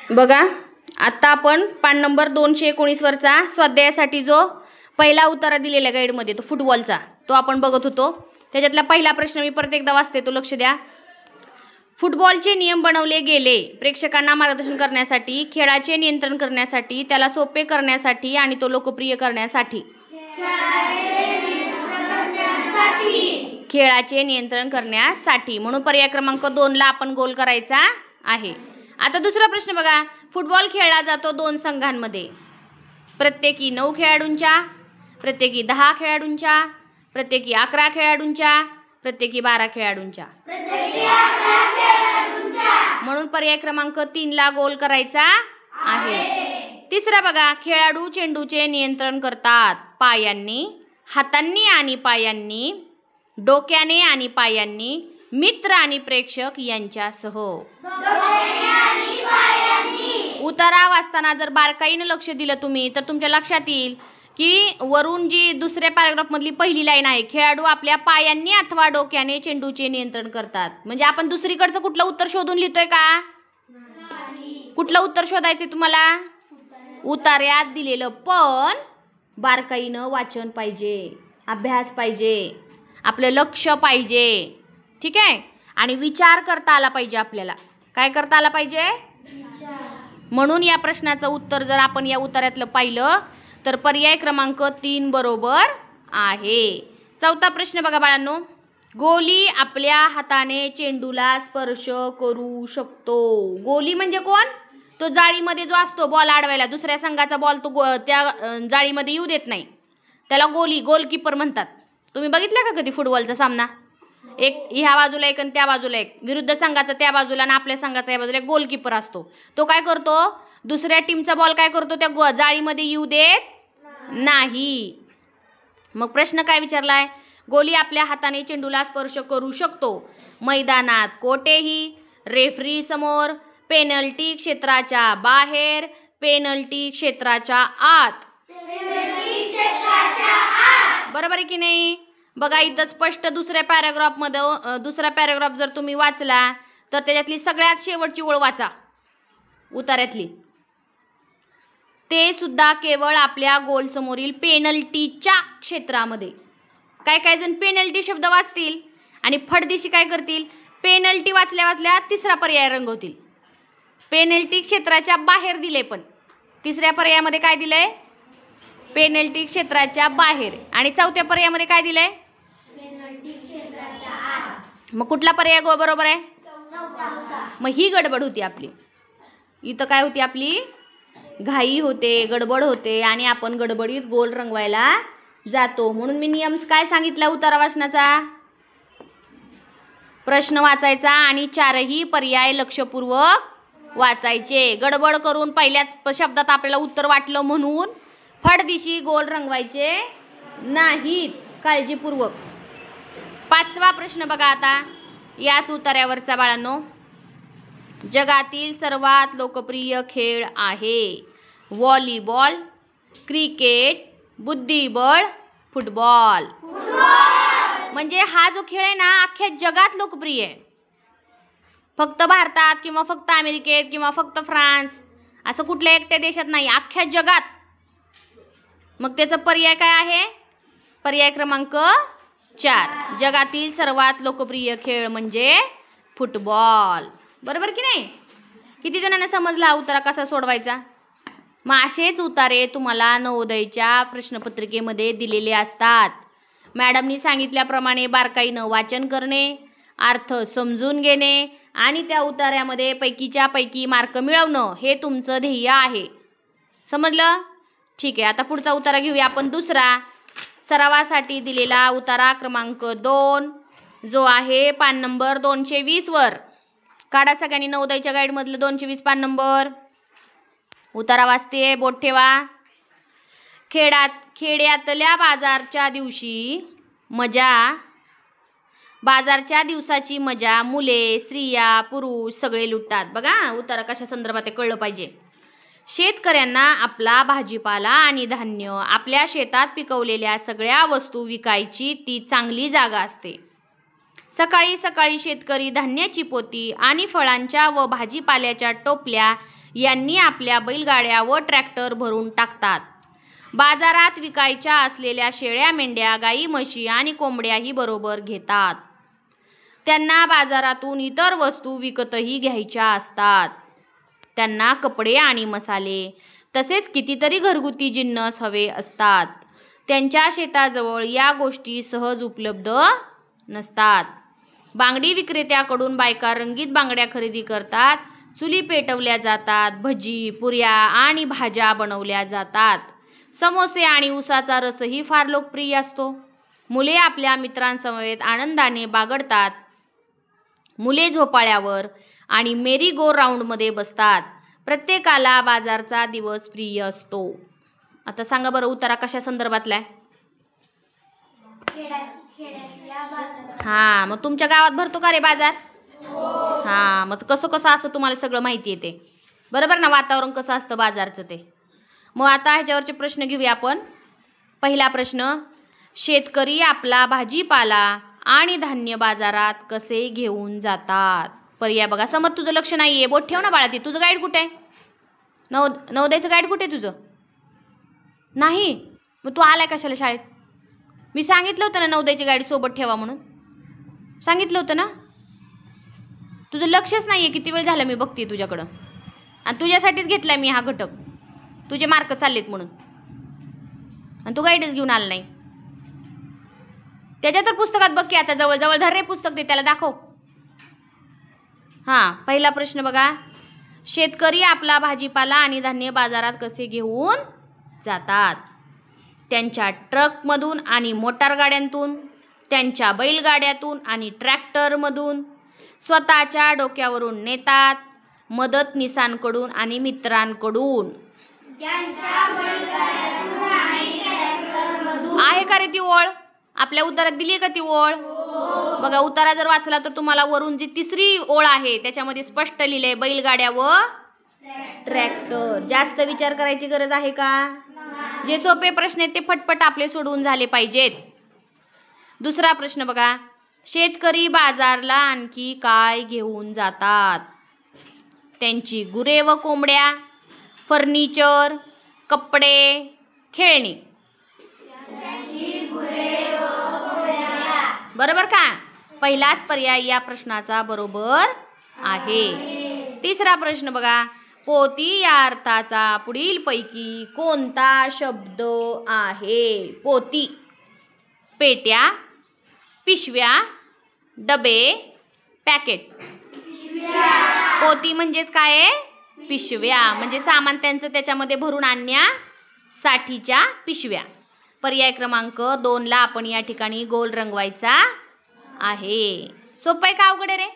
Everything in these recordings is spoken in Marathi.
बघा आता आपण पान नंबर 219 वरचा स्वाध्यायासाठी जो पहिला उत्तर दिलेला गाईडमध्ये तो फुटबॉलचा तो आपण बघत होतो। त्याच्यातला पहिला प्रश्न मी परत एकदा वाचते, तो लक्ष द्या। फुटबॉलचे नियम बनवले गेले प्रेक्षकांना मार्गदर्शन करण्यासाठी, खेळाचे नियंत्रण करण्यासाठी, त्याला सोपे करण्यासाठी आणि तो लोकप्रिय करण्यासाठी। खेळाचे नियंत्रण करण्यासाठी म्हणून पर्याय क्रमांक 2 ला आपण गोल करायचा आहे। आता दुसरा प्रश्न बघा, फुटबॉल खेळला जातो 2 संघांमध्ये, प्रत्येकी 9 खेळाडूंच्या, प्रत्येकी 10 खेळाडूंच्या, प्रत्येकी 11 खेळाडूंच्या, प्रत्येकी 12 खेळाडूंच्या, म्हणून पर्याय क्रमांक 3 ला गोल करायचा आहे। तिसरा बघा, खेळाडू चेंडूचे नियंत्रण करतात पायांनी, हातांनी आणि पायांनी, डोक्याने आणि पायांनी, मित्र आणि प्रेक्षक यांच्यासह। उतारा वाचताना जर बारकाईने लक्ष दिलं तुम्ही तर तुमच्या लक्षात येईल की वरून जी दुसऱ्या पॅराग्राफ मधली पहिली लाईन आहे, खेळाडू आपल्या पायांनी अथवा डोक्याने चेंडूचे नियंत्रण करतात, म्हणजे आपण दुसरीकडचं कुठलं उत्तर शोधून लिहितोय का? कुठलं उत्तर शोधायचे तुम्हाला? उतार्यात दिलेलं, पण बारकाईनं वाचन पाहिजे, अभ्यास पाहिजे, आपलं लक्ष पाहिजे, ठीक आहे, आणि विचार करता आला पाहिजे आपल्याला। काय करता आला पाहिजे? म्हणून या प्रश्नाचं उत्तर जर आपण या उतार्यातलं पाहिलं तर पर्याय क्रमांक 3 बरोबर आहे। चौथा प्रश्न बघा बाळांनो, गोली आपल्या हाताने चेंडूला स्पर्श करू शकतो। गोली म्हणजे कोण? तो जाळीमध्ये जो असतो बॉल अडवायला, दुसऱ्या संघाचा बॉल तो त्या जाळीमध्ये येऊ देत नाही, त्याला गोलकीपर म्हणतात। तुम्ही बघितलं का कधी फुटबॉलचा सामना? एक ह्या बाजूला एक आणि त्या बाजूला एक, विरुद्ध संघाचा त्या बाजूला आणि आपल्या संघाचा या बाजूला एक गोलकीपर असतो। तो काय करतो? दुसऱ्या टीमचा बॉल काय करतो? त्या जाळीमध्ये येऊ देत नाही। मग प्रश्न काय विचारलाय? गोली आपल्या हाताने चेंडूला स्पर्श करू शकतो मैदानात कोठेही, रेफरी समोर, पेनल्टी क्षेत्राच्या बाहेर, पेनल्टी क्षेत्राच्या आत। बरोबर आहे की नाही? बघा इथं स्पष्ट दुसऱ्या पॅराग्राफ जर तुम्ही वाचला तर त्याच्यातली सगळ्यात शेवटची ओळ वाचा उतार्यातली, ते सुद्धा केवळ आपल्या गोल समोरील पेनल्टीच्या क्षेत्रामध्ये। काय जण पेनल्टी शब्द वाचतील आणि फडदिशी काय करतील? पेनल्टी वाचल्या वाचल्या तिसरा पर्याय रंगवतील। पेनल्टी क्षेत्राच्या बाहेर दिले, पण तिसऱ्या पर्यायामध्ये काय दिलंय? पेनल्टी क्षेत्राच्या बाहेर, आणि चौथ्या पर्यायामध्ये काय दिलंय? पेनल्टी क्षेत्राच्या आत। मग कुठला पर्याय बरोबर आहे? मग ही गडबड होती आपली, इथं काय होती आपली? घाई होते, गडबड होते, आणि आपण गडबडीत गोल रंगवायला जातो। म्हणून मी नियम काय सांगितला उतारा वाचनाचा? प्रश्न वाचायचा आणि 4ही पर्याय लक्षपूर्वक वाचायचे। गडबड करून पहिल्याच शब्दात आपल्याला उत्तर वाटलं म्हणून फडदिशी गोल रंगवायचे नाहीत, काळजीपूर्वक। 5वा प्रश्न बघा आता याच उतार्यावरचा बाळांनो, जगातील सर्वात लोकप्रिय खेळ आहे व्हॉलीबॉल, क्रिकेट, बुद्धिबळ, फुटबॉल। म्हणजे हा जो खेळ आहे ना अख्ख्या जगात लोकप्रिय आहे, फक्त भारतात किंवा फक्त अमेरिकेत किंवा फक्त फ्रान्स असं कुठल्या एकट्या देशात नाही, अख्ख्या जगात। मग त्याचा पर्याय काय आहे? पर्याय क्रमांक 4, जगातील सर्वात लोकप्रिय खेळ म्हणजे फुटबॉल। बरोबर की नाही? किती जणांना समजला हा उतारा कसा सोडवायचा? मग असेच उतारे तुम्हाला नवोदयच्या प्रश्नपत्रिकेमध्ये दिलेले असतात। मॅडमनी सांगितल्याप्रमाणे बारकाईनं वाचन करणे, अर्थ समजून घेणे आणि त्या उतार्यामध्ये पैकीच्या पैकी मार्क मिळवणं हे तुमचं ध्येय आहे। समजलं? ठीक आहे, आता पुढचा उतारा घेऊया आपण दुसरा सरावासाठी दिलेला उतारा क्रमांक 2 जो आहे पान नंबर 220 वर। काढा सगळ्यांनी नवोदयच्या गाईडमधलं 220 पान नंबर। उतारा वाचते, बोट ठेवा। खेड्यातल्या बाजारच्या दिवसाची मजा मुले, स्त्रिया, पुरुष सगळे लुटतात। बघा उतारा कशा संदर्भात आहे कळलं पाहिजे। शेतकऱ्यांना आपला भाजीपाला आणि धान्य, आपल्या शेतात पिकवलेल्या सगळ्या वस्तू विकायची ती चांगली जागा असते। सकाळी सकाळी शेतकरी धान्याची पोती आणि फळांच्या व भाजीपाल्याच्या टोपल्या यांनी आपल्या बैलगाड्या व ट्रॅक्टर भरून टाकतात. बाजारात विकायच्या असलेल्या शेळ्या, मेंढ्या, गाई, म्हशी आणि कोंबड्याही बरोबर घेतात. त्यांना बाजारातून इतर वस्तू विकतही घ्यायच्या असतात. त्यांना कपडे आणि मसाले तसेच कितीतरी घरगुती जिन्नस हवे असतात. त्यांच्या शेताजवळ या गोष्टी सहज उपलब्ध नसतात. बांगडी विक्रेत्याकडून बायका रंगीत बांगड्या खरेदी करतात. चुली पेटवल्या जातात. भजी, पुऱ्या आणि भाज्या बनवल्या जातात. समोसे आणि उसाचा रसही फार लोकप्रिय असतो. मुले आपल्या मित्रांसमवेत आनंदाने बागडतात. मुले झोपाळ्यावर आणि मेरी गो राऊंडमध्ये बसतात. प्रत्येकाला बाजारचा दिवस प्रिय असतो. आता सांगा बरं उतारा कशा संदर्भातला आहे? हां, मग तुमच्या गावात भरतो का रे बाजार? हां, मग कसं कसं असं तुम्हाला सगळं माहिती आहे ते बरोबर ना, वातावरण कसं असतं बाजारचं ते. मग आता ह्याच्यावरचे प्रश्न घेऊया आपण. पहिला प्रश्न, शेतकरी आपला भाजीपाला आणि धान्य बाजारात कसे घेऊन जातात? पर्याय बघा. समोर तुझं लक्ष नाही आहे, बोट ठेव ना बाळा. ते तुझं गाईड कुठे आहे? नवोदयचं गाईड कुठे आहे तुझं? नाही, मग तू आलाय कशाला शाळेत? मी सांगितलं होतं ना नवोदयची गाईड सोबत ठेवा म्हणून, सांगितलं होतं ना. तुझं लक्षच नाही आहे. किती वेळ झाला मी बघते तुझ्याकडं, आणि तुझ्यासाठीच घेतलाय मी हा घटक. तुझे मार्क चाललेत म्हणून, आणि तू गाईडच घेऊन आला नाही. त्याच्या तर पुस्तकात बघ की. आता जवळ धर रे पुस्तक, दे त्याला, दाखव. हां, पहिला प्रश्न बघा. शेतकरी आपला भाजीपाला आणि धान्य बाजारात कसे घेऊन जातात? त्यांच्या ट्रकमधून आणि मोटारगाड्यांतून, त्यांच्या बैलगाड्यातून आणि ट्रॅक्टरमधून, स्वतःच्या डोक्यावरून नेतात, मदतनीसांकडून आणि मित्रांकडून. आहे का रे ती ओळ? आपल्या उत्तरात दिली आहे का ती ओळ? बघा, उतारा जर वाचला तर तुम्हाला वरून जी तिसरी ओळ आहे त्याच्यामध्ये स्पष्ट लिहिलंय बैलगाड्या व ट्रॅक्टर. जास्त विचार करायची गरज आहे का? जे सोपे प्रश्न आहेत ते फटफट आपले सोडवून झाले पाहिजेत. दुसरा प्रश्न बघा. शेतकरी बाजारला आणखी काय घेऊन जातात? त्यांची गुरे व कोंबड्या, फर्निचर, कपडे, खेळणी. बरोबर का? पहिलाच पर्याय या प्रश्नाचा बरोबर आहे. तिसरा प्रश्न बघा. पोती या अर्थाचा पुढीलपैकी कोणता शब्द आहे? पोती. पेट्या, पिशव्या, डबे, पॅकेट. पोती म्हणजेच काय आहे? पिशव्या. म्हणजे सामान त्यांचं त्याच्यामध्ये भरून आणण्यासाठीच्या पिशव्या. पर्याय क्रमांक 2 ला आपण या ठिकाणी गोल रंगवायचा आहे. सोपं आहे का अवघड आहे रे?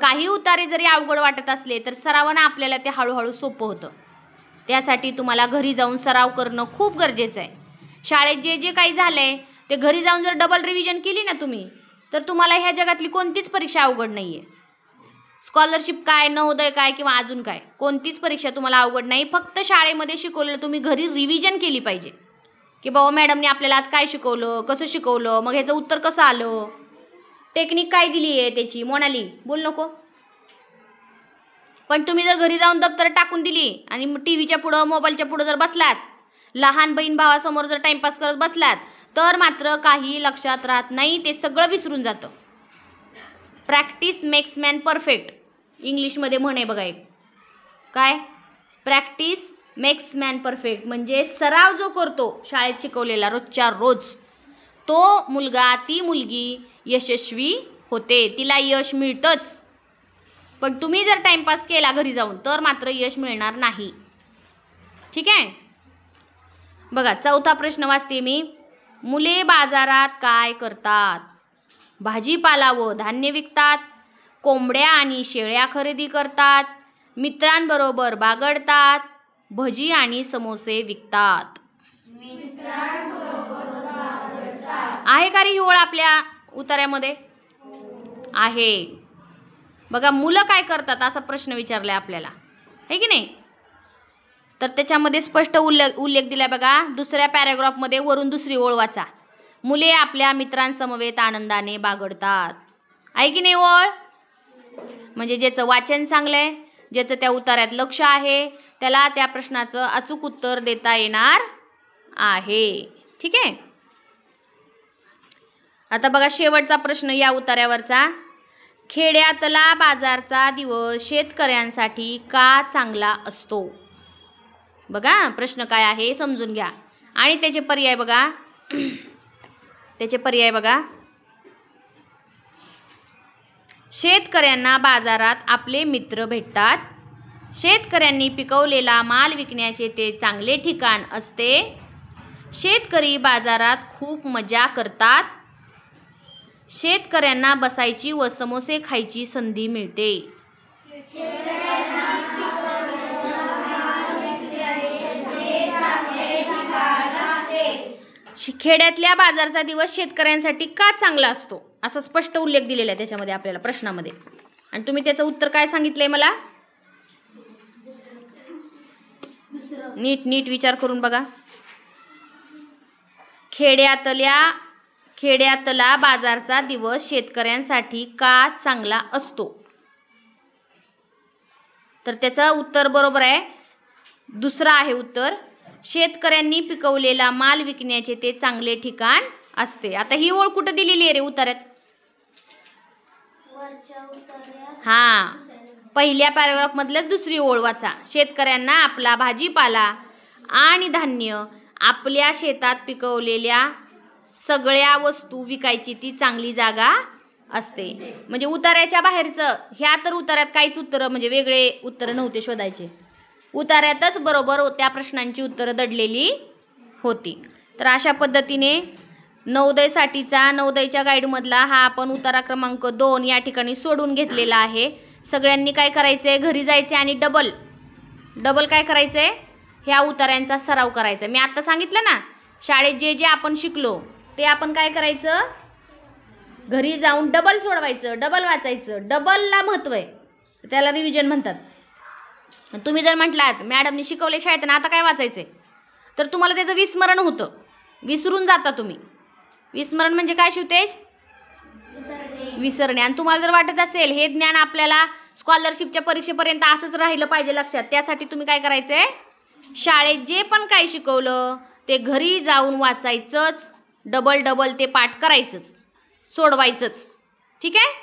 काही उतारे जरी अवघड वाटत असले तर सरावानं आपल्याला ते हळूहळू सोपं होतं. त्यासाठी तुम्हाला घरी जाऊन सराव करणं खूप गरजेचं आहे. शाळेत जे जे काही झालंय ते घरी जाऊन जर डबल रिव्हिजन केली ना तुम्ही, तर तुम्हाला ह्या जगातली कोणतीच परीक्षा अवघड नाही आहे. स्कॉलरशिप काय, नवोदय काय किंवा अजून काय, कोणतीच परीक्षा तुम्हाला अवघड नाही. फक्त शाळेमध्ये शिकवलेलं तुम्ही घरी रिव्हिजन केली पाहिजे की बाबा मॅडमने आपल्याला आज काय शिकवलं, कसं शिकवलं, मग ह्याचं उत्तर कसं आलं, टेक्निक काय दिली आहे त्याची. मोनाली बोल नको. पण तुम्ही जर घरी जाऊन दप्तर टाकून दिली आणि टीव्हीच्या पुढं, मोबाईलच्या पुढं जर बसलात, लहान बहीण भावासमोर जर टाइमपास करत बसलात, तर मात्र काही लक्षात राहत नाही. ते सगळं विसरून जातं. Practice makes man perfect. इंग्लिशमध्ये म्हणे बघा एक. काय? Practice makes man perfect. म्हणजे सराव जो करतो शाळेत शिकवलेला रोजच्या रोज, तो मुलगा, ती मुलगी यशस्वी होते. तिला यश मिळतंच. पण तुम्ही जर टाइमपास केला घरी जाऊन तर मात्र यश मिळणार नाही. ठीक आहे? बघा, चौथा प्रश्न वाचते मी. मुले बाजारात काय करतात? भाजीपाला व धान्य विकतात, कोंबड्या आणि शेळ्या खरेदी करतात, मित्रांबरोबर बागडतात, भजी आणि समोसे विकतात. आहे का रे ही ओळ आपल्या उतार्यामध्ये? आहे. बघा, मुलं काय करतात असा प्रश्न विचारलाय आपल्याला, आहे की नाही? तर त्याच्यामध्ये स्पष्ट उल्लेख दिलाय बघा. दुसऱ्या पॅराग्राफमध्ये वरून दुसरी ओळ वाचा. मुले आपल्या मित्रांसमवेत आनंदाने बागडतात. आहे की नाही ओळ? म्हणजे ज्याचं वाचन चांगलंय, ज्याचं त्या उतार्यात लक्ष आहे त्याला त्या प्रश्नाचं अचूक उत्तर देता येणार आहे. ठीक आहे. आता बघा शेवटचा प्रश्न या उतार्यावरचा. खेड्यातला बाजारचा दिवस शेतकऱ्यांसाठी का चांगला असतो? बघा प्रश्न काय आहे समजून घ्या आणि त्याचे पर्याय बघा. त्याचे पर्याय बघा. शेतकऱ्यांना बाजारात आपले मित्र भेटतात. शेतकऱ्यांनी पिकवलेला माल विकण्याचे ते चांगले ठिकाण असते. शेतकरी बाजारात खूप मजा करतात. शेतकऱ्यांना बसायची व समोसे खायची संधी मिळते. खेड्यातल्या बाजारचा दिवस शेतकऱ्यांसाठी का चांगला असतो असा स्पष्ट उल्लेख दिलेला आहे त्याच्यामध्ये आपल्याला प्रश्नामध्ये. आणि तुम्ही त्याचं उत्तर काय सांगितलंय मला? नीट विचार करून बघा. खेड्यातला बाजारचा दिवस शेतकऱ्यांसाठी का चांगला असतो? तर त्याचं उत्तर बरोबर आहे. दुसरं आहे उत्तर. शेतकऱ्यांनी पिकवलेला माल विकण्याचे ते चांगले ठिकाण असते. आता ही ओळ कुठं दिलेली आहे रे उतार्यात? हा, पहिल्या पॅराग्राफ मधल्याच दुसरी ओळ वाचा. शेतकऱ्यांना आपला भाजीपाला आणि धान्य आपल्या शेतात पिकवलेल्या सगळ्या वस्तू विकायची ती चांगली जागा असते. म्हणजे उतार्याच्या बाहेरचं ह्या तर उतार्यात काहीच उत्तरं म्हणजे वेगळे उत्तरं नव्हते शोधायचे. उतार्यातच बरोबर त्या प्रश्नांची उत्तरं दडलेली होती. तर अशा पद्धतीने नवोदयसाठीचा नवोदयच्या गाईडमधला हा आपण उतारा क्रमांक 2 या ठिकाणी सोडून घेतलेला आहे. सगळ्यांनी काय करायचं आहे? घरी जायचे आणि डबल काय करायचं आहे? ह्या उतार्यांचा सराव करायचा. मी आत्ता सांगितलं ना शाळेत जे जे आपण शिकलो ते आपण काय करायचं? घरी जाऊन डबल सोडवायचं, डबल वाचायचं. डबलला महत्त्व आहे, त्याला रिव्हिजन म्हणतात. तुम्ही जर म्हटलात मॅडमनी शिकवले शाळेत ना आता काय वाचायचंय तर तुम्हाला त्याचं विस्मरण होतं, विसरून जाता तुम्ही. विस्मरण म्हणजे काय शिवतेज? विसरणे. आणि तुम्हाला जर वाटत असेल हे ज्ञान आपल्याला स्कॉलरशिपच्या परीक्षेपर्यंत असंच राहिलं पाहिजे लक्षात, त्यासाठी तुम्ही काय करायचंय? शाळेत जे पण काय शिकवलं ते घरी जाऊन वाचायचंच, डबल ते पाठ करायचंच, सोडवायचंच. ठीक आहे.